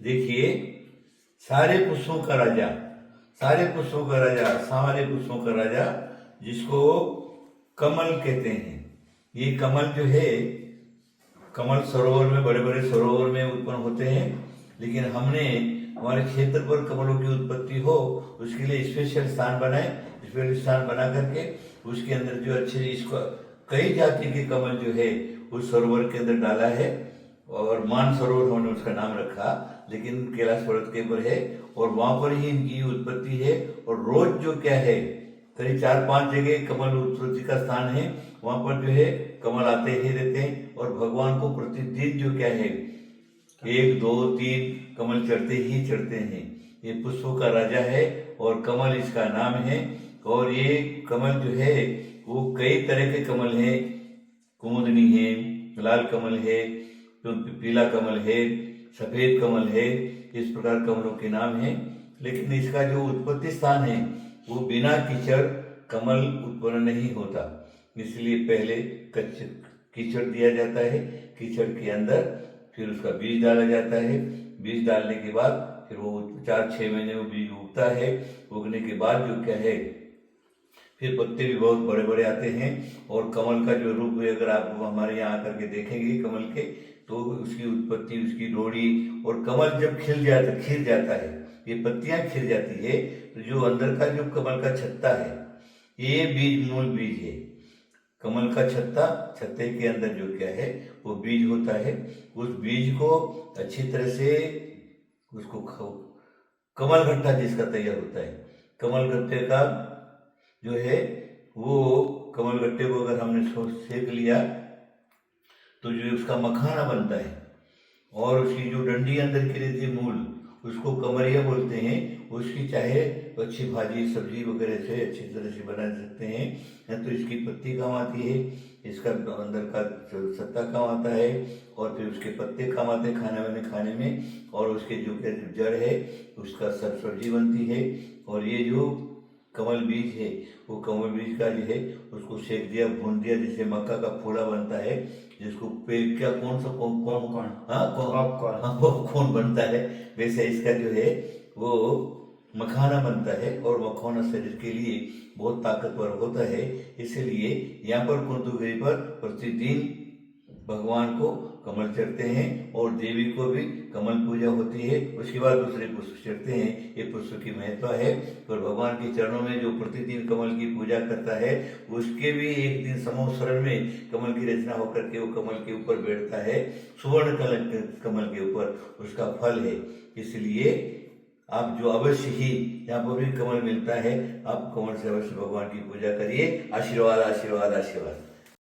देखिए, सारे पुष्पों का राजा, सारे पुष्पों का राजा, सारे पुष्पों का राजा, जिसको कमल कहते हैं। ये कमल जो है, कमल सरोवर में, बड़े बड़े सरोवर में उत्पन्न होते हैं, लेकिन हमने हमारे क्षेत्र पर कमलों की उत्पत्ति हो उसके लिए स्पेशल स्थान बनाए, स्पेशल स्थान बना करके उसके अंदर जो अच्छे, इसको कई जाति के कमल जो है उस सरोवर के अंदर डाला है, और मान सरोवर हमने उसका नाम रखा, लेकिन कैलाश पर्वत के ऊपर है, और वहां पर ही इनकी उत्पत्ति है। और रोज जो क्या है, करीब 4-5 जगह कमल उत्पत्ति का स्थान है, वहां पर जो है कमल आते ही रहते हैं, और भगवान को प्रतिदिन जो क्या है 1, 2, 3 कमल चढ़ते ही चढ़ते हैं। ये पुष्पों का राजा है और कमल इसका नाम है। और ये कमल जो है वो कई तरह के कमल है, कुमुदनी है, लाल कमल है, पीला कमल है, सफेद कमल है, इस प्रकार कमलों के नाम है। लेकिन इसका जो उत्पत्ति स्थान है वो बिना कीचड़ कमल उत्पन्न नहीं होता, इसलिए पहले कीचड़ दिया जाता है, कीचड़ के अंदर फिर उसका बीज डाला जाता है, बीज डालने के बाद फिर वो 4-6 महीने में बीज उगता है, उगने के बाद जो क्या है फिर पत्ते भी बहुत बड़े बड़े आते हैं। और कमल का जो रूप है, अगर आप हमारे यहाँ आकर के देखेंगे कमल के, तो उसकी उत्पत्ति, उसकी डोरी, और कमल जब खिल जाता है, ये पत्तियां खिल जाती है, तो जो अंदर का जो कमल का छत्ता है, ये बीज, मूल बीज है। कमल का छत्ते के अंदर जो क्या है वो बीज होता है। उस बीज को अच्छी तरह से उसको कमल गट्टा जिसका तैयार होता है, कमल गट्टे का जो है वो कमल गट्टे को अगर हमने सेक लिया तो जो उसका मखाना बनता है, और उसकी जो डंडी अंदर की रहती है मूल, उसको कमरिया बोलते हैं। उसकी चाहे अच्छी भाजी सब्जी वगैरह से अच्छी तरह से बना सकते हैं, या तो इसकी पत्ती काम आती है, इसका अंदर का सत्ता काम आता है, और फिर उसके पत्ते काम आते हैं खाने में, और उसके जो जड़ है उसका सब सब्जी बनती है। और ये जो कमल बीज है वो कमल बीज का जो है उसको सेक दिया, भून दिया, जैसे मक्का का फूला बनता है, जिसको क्या कौन सा पॉपकॉर्न बनता है, वैसे इसका जो है वो मखाना बनता है। और मखाना शरीर के लिए बहुत ताकतवर होता है, इसलिए यहाँ पर कुंतुगिरी पर प्रतिदिन भगवान को कमल चढ़ते हैं, और देवी को भी कमल पूजा होती है। उसके बाद दूसरे पुष्प चढ़ते हैं। ये पुष्प की महत्व है, और भगवान के चरणों में जो प्रतिदिन कमल की पूजा करता है उसके भी एक दिन समोत्सरण में कमल की रचना होकर के वो कमल के ऊपर बैठता है, सुवर्ण कमल के ऊपर उसका फल है। इसलिए आप जो अवश्य ही यहाँ पर भी कमल मिलता है, आप कमल से अवश्य भगवान की पूजा करिए। आशीर्वाद आशीर्वाद आशीर्वाद।